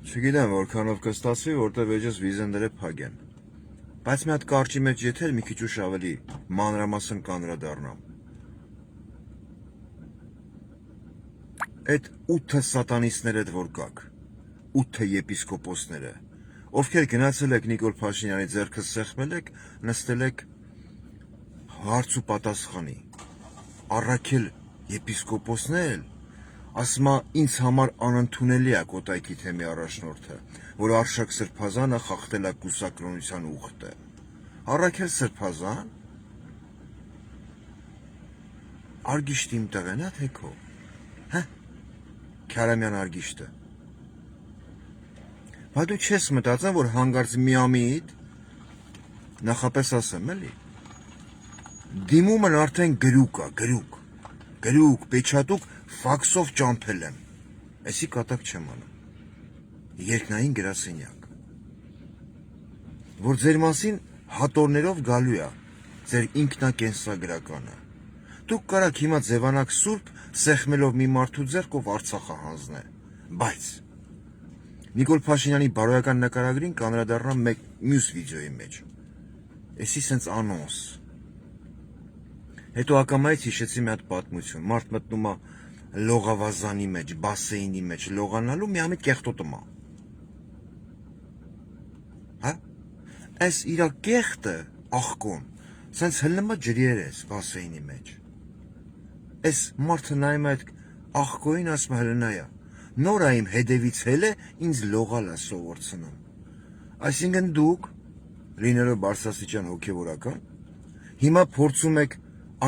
Չգիտեմ, որքանով կստացվի, որտեղ էջս վիզենները փակ են։ Բայց մի հատ կարճի մեջ եթեր մի քիչ ուշ ավելի մանրամասն կանրադառնամ։ Այդ 8 սատանիստներդ որ կաք, 8 եպիսկոպոսները, ովքեր գնացել եք Նիկոլ Փաշինյանի ձեռքը սեղմել եք, նստել եք հարց ու պատասխանի։ Առաքել եպիսկոպոսն էլ ասма ինձ համար անընդունելի է Կոտայքի թեմի առաջնորդը, որ Արշակ Սրբազանը խախտել է կուսակրոնության ուխտը։ Առաքել Սրբազան Արգիշտի իմ տեղն է թե քո։ Հա։ Քարամյան Արգիշտը։ Բա դու չես մտածում, որ հանգարց միամիտ նախապես ասեմ էլի։ Դիմումն արդեն գրուկ է, գրուկ, պեչատուկ ֆաքսով ճամփել եմ։ Էսի կատակ չեմ անում։ Երկնային գրասենյակ։ Որ ձեր մասին հատորներով գալու է, ձեր ինքնակենսագրականը։ Դուք կարաք հիմա ձևանակ սուրբ սեղմելով մի մարդու ձեռքով Արցախը հանձնել։ Բայց Նիկոլ Փաշինյանի բարոյական նկարագրին կանրադառնամ մյուս վիդեոյի մեջ։ Էսի սենց անոնս։ Հետո ակամայից հիշեցի մի հատ պատմություն։ Մարդ մտնում է լողավազանի մեջ, բասեյնի մեջ լողանալու մի ամիտ կեղտոտում է։ Հա? Այս իրա կեղտը աղկոն, սենց հլնում է ջրերես բասեյնի մեջ։ Այս մարդը նայում է այդ աղկոին, ասում է հլնա է։ Նոր է իմ հետևից հել է, ինձ լողալ է սովորցնում։ Այսինքն դուք, լինելով բարձրաստիճան հոգևորական, հիմա փորձում եք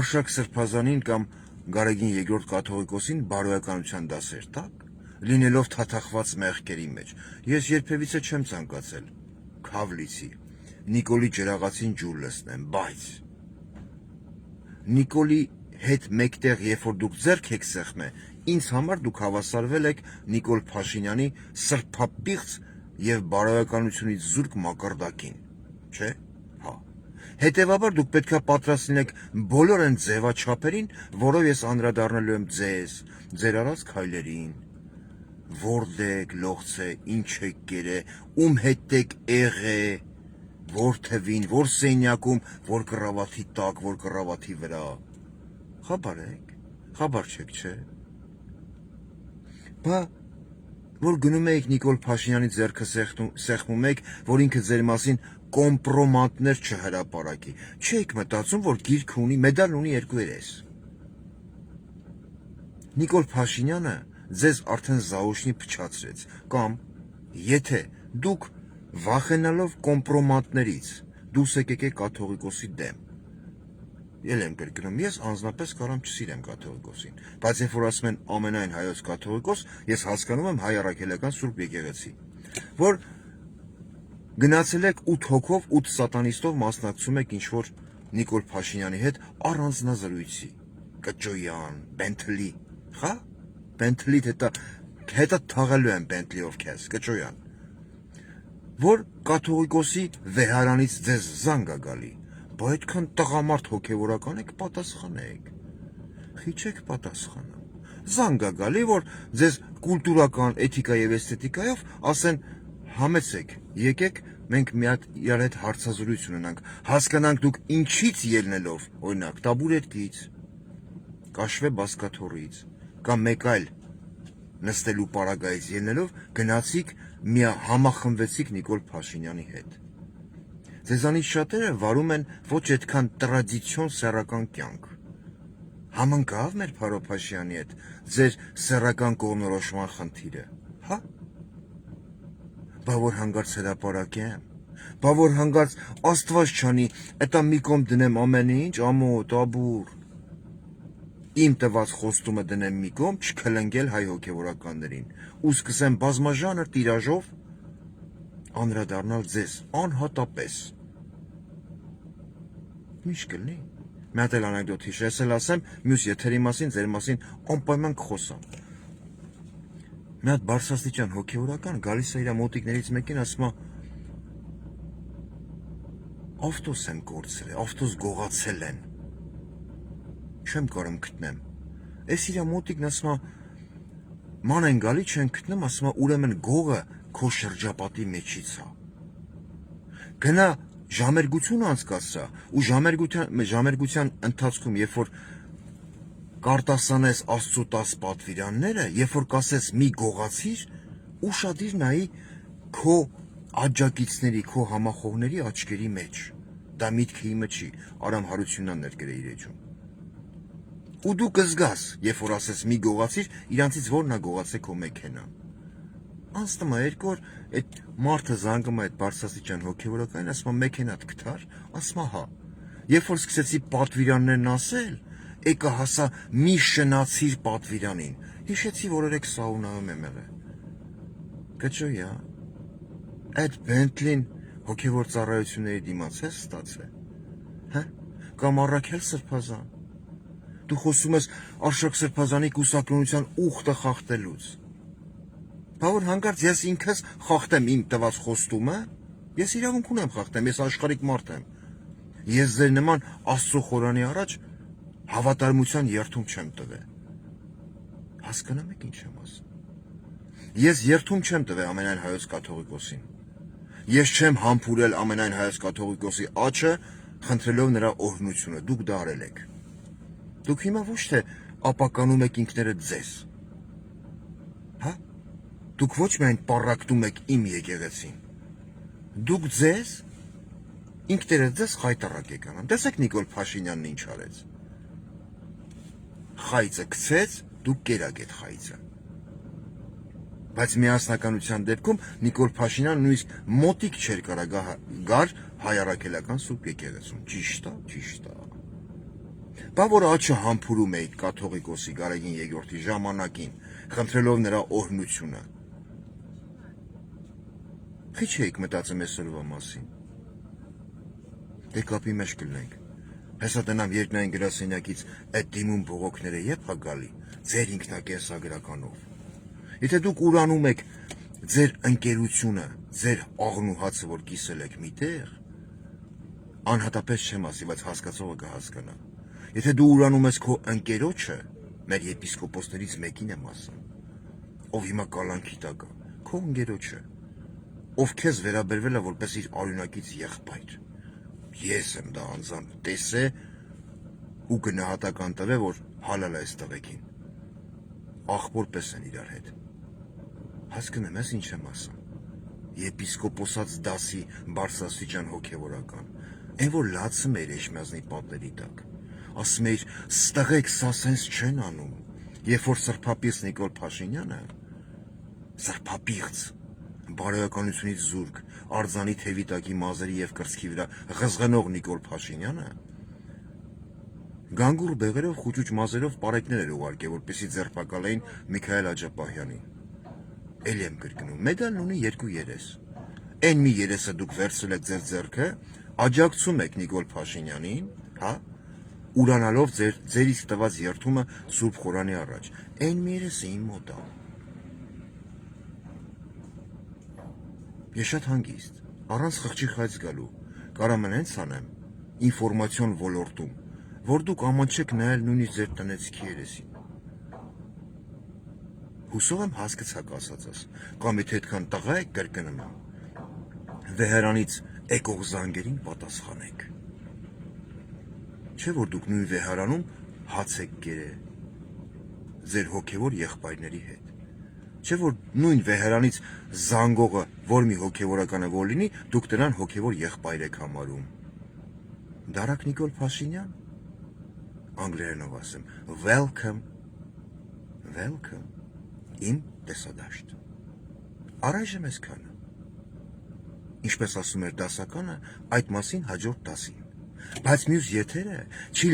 Արշակ Սրբազանին կամ Գարեգին II կաթողիկոսին բարոյականության դասեր տակ, լինելով թաթախված մեղքերի մեջ։ Ես երբևիցե չեմ ցանկացել քավլիցի, Նիկոլի ջրաղացին ջուր լցնեմ, բայց Նիկոլի հետ մեկտեղ, երբ որ դուք ձեռք եք սեղմել, ինձ համար դուք հավասարվել եք Նիկոլ Փաշինյանի սրբապիղծ եւ բարոյականությունից զուրկ մակարդակին, չէ՞։ Հա։ Հետևաբար դուք պետքա պատրաստ լինեք բոլոր այն ձևաչափերին, որով ես անդրադառնալու եմ ձեր արած քայլերին։ Որտեք լողցե, ինչ եք կերե, ում հետ եք եղե, որ թվին, որ սենյակում, որ կռավաթի տակ, որ կռավաթի վրա։ Խաբար եք, խաբար չեք, չէ։ Բա որ գնում եք Նիկոլ Փաշինյանի ձեռքը սեղմում եք, որ ինքը ձեր մասին կոմպրոմատներ չհրապարակի։ Չեք մտածում, որ գիրք ունի, մեդալ ունի երկու երես։ Նիկոլ Փաշինյանը ձեզ արդեն զաուշնի փչացրեց, կամ եթե դուք վախենալով կոմպրոմատներից դուրս եկեք կաթողիկոսի դեմ։ Ել եմ կրկնում, ես անձնապես կարամ չսիրեմ կաթողիկոսին, բայց երբ որ ասում են ամենայն հայոց կաթողիկոս, ես հասկանում եմ հայ առաքելական Սուրբ եկեղեցի, որ գնացել եք 8 հոգով, 8 սատանիստով մասնակցում եք ինչ-որ Նիկոլ Փաշինյանի հետ առանձնազրույցի, Կճոյան, Բենթլի, հա, Բենթլիդ հետա թաղելու են Բենթլիով քեզ, Կճոյան, որ կաթողիկոսի վեհարանից ձեզ զանգ է գալի, բա այդքան տղամարդ հոգևորական եք, պատասխանեք, խի չեք պատասխանում, զանգ է գալի, որ ձեզ կուլտուրական, էթիկա եւ էսթետիկայով ասեն համեցեք, եկեք, մենք մի հատ իրար հետ հարցազրույց ունենանք, հասկանանք դուք ինչից ելնելով, օրինակ, տաբուրետից, կաշվե բասկաթոռից, կամ մեկ այլ նստելու պարագայից ելնելով գնացիք համախմբվեցիք Նիկոլ Փաշինյանի հետ։ Ձեզանից շատերը վարում են ոչ այդքան տրադիցիոն սեռական կյանք։ Համընկավ մեր Փարո Փաշյանի հետ ձեր սեռական կողմնորոշման խնդիրը, հա։ Բա որ հանգարց հրապարակեմ, բա որ հանգարց Աստված չանի, էտա մի կողմ դնեմ ամեն ինչ, ամոթ, աբուր, իմ տված խոստումը դնեմ մի կողմ, չքլնգել հայ հոգևորականներին, ու սկսեմ բազմաժանր տիրաժով անդրադառնալ ձեզ անհատապես։ Ինչ կլինի։ Մի հատ էլ անեկդոտ հիշեցել ասեմ, մյուս եթերի մասին, ձեր մասին անպայման կխոսամ։ Մի հատ բարձրաստիճան հոգևորական գալիս է իր մոտիկներից մեկին, ասում է ավտոս եմ կորցրել, ավտոս գողացել են։ Չեմ կարող գտնեմ։ Էս իր մոտիկն ասում է ման են գալի չեն գտնում, ասում է ուրեմն գողը քո շրջապատի մեջից է։ Գնա ժամերգություն անցկացրա ու ժամերգության ընթացքում, երբ որ կարտասանես Աստծո 10 պատվիրանները, երբ որ կասես մի գողացիր, ուշադիր նայի քո աջակիցների, քո համախոհների աչքերի մեջ։ Դա միտքը իմը չի, Արամ Հարությունյանն էր գրել իր էջում։ Ու դու կզգաս, երբ որ ասես մի գողացիր, իրանցից որն է գողացել քո մեքենան։ Անցնում է 2 օր, այդ մարդը զանգում է այդ բարձրաստիճան հոգևորականին, ասում է մեքենատ գտար, ասում է հա։ Երբ որ սկսեցի պատվիրաններն ասել, եկա հասա մի շնացիր պատվիրանին։ Հիշեցի, որ երեք սաունայում եմ եղել։ Կճոյա։ Այդ Բենթլին հոգևոր ծառայությունների դիմաց է ստացել։ Հա։ Կամ Առաքել Սրբազան։ Դու խոսում ես Արշակ Սրբազանի կուսակրոնության ուխտը խախտելուց։ Բա որ հանկարծ ես ինքս խախտեմ իմ տված խոստումը, ես իրավունք ունեմ խախտեմ, ես աշխարհիկ մարդ եմ։ Ես ձեր նման Աստծո խորանի առաջ հավատարմության երթում չեմ տվել։ Հասկանում եք ինչ եմ ասում։ Ես երթում չեմ տվել ամենայն հայոց կաթողիկոսին։ Ես չեմ համբուրել ամենայն հայոց կաթողիկոսի աչը, խնդրելով նրա օրհնությունը։ Դուք դա արել եք։ Դուք հիմա ոչ թե ապականում եք ինքներդ ձեզ։ Հա։ Դուք ոչ միայն պառակտում եք իմ եկեղեցին։ Դուք ձեզ ինքներդ ձեզ խայտարակ եք անում։ Տեսեք Նիկոլ Փաշինյանն ինչ արեց։ Խայծը գցեց, դուք կերակ եք խայծը։ Բայց միասնականության դեպքում Նիկոլ Փաշինյանը նույնիսկ մոտիկ չէր կարող գար հայ-առաքելական Սուրբ եկեղեցուն։ Ճիշտ է, ճիշտ է։ Բա որ աչը համբուրում էիք կաթողիկոսի Գարեգին Երկրորդի ժամանակին, խնդրելով նրա օրհնությունը։ Քիչ էիք մտածում այսօրվա մասին։ Դե կապի մեջ կլինենք։ Հեսա տնամ երկնային գրասենյակից այդ դիմում բողոքները երբ է գալի, ձեր ինքնակենսագրականով։ Եթե դուք ուրանում եք ձեր ընկերությունը, ձեր աղնուհացը, որ կիսել եք միտեղ, անհատապես չեմ ասի, բայց հասկացողը կհասկանա։ Եթե դու ուրանում ես քո ընկերոջը, մեր եպիսկոպոսներից մեկին եմ ասում, ով հիմա կալանքի տակ է, քո ընկերոջը, ով քեզ վերաբերվել է որպես իր արյունակից եղբայր։ Ես եմ դա անձամբ տեսե ու գնահատական տվել, որ հալալ է այս տղեկին։ Աղբոր պես են իրար հետ։ Հասկանում ես ինչ եմ ասում։ Եպիսկոպոսած դասի բարձրաստիճան հոգևորական, այն որ լացում էր Էջմիածնի պատերի տակ, ասում էր ստղեք սա սենց չեն անում, երբ որ սրբապիղծ Նիկոլ Փաշինյանը, սրբապիղծ, բարոյականությունից զուրկ, արձանի թևի տակի մազերի և կրծքի վրա ղզղնող Նիկոլ Փաշինյանը, գանգուր բեղերով խուճուճ մազերով պարեկներ էր ուղարկել, որպեսզի ձերբակալեին Միքայել Աջապահյանին։ Էլի եմ կրկնում, մեդալն ունի 2 երես։ Այն մի երեսը դուք վերցրել եք ձեր ձեռքը, աջակցում եք Նիկոլ Փաշինյանին, հա, ուրանալով ձեր իսկ տված երթումը Սուրբ Խորանի առաջ։ Այն մի երեսը իմ մոտ է։ Ես շատ հանգիստ, առանց խղճի խայծ գալու, կարամ հենց անեմ ինֆորմացիոն ոլորտում, որ դուք աման չեք նայել նույնիսկ ձեր տնեցիքի երեսին։ Հուսով եմ հասկացաք ասածս, կամ եթե այդքան տղա եք կրկնում եմ, վեհարանից եկող զանգերին պատասխանեք։ Չէ՞ որ դուք նույն վեհարանում հաց եք կերել ձեր հոգևոր եղբայրների հետ։ Չէ՞ որ նույն վեհարանից զանգողը, որ մի հոգևորականը որ լինի, դուք նրան հոգևոր եղբայր եք համարում։ Դարակ Նիկոլ Փաշինյան, անգլերենով ասեմ, welcome, welcome, իմ տեսադաշտ։ Առայժմ այսքանը։ Ինչպես ասում էր դասականը, այդ մասին հաջորդ դասին։ Բայց մյուս եթերը չի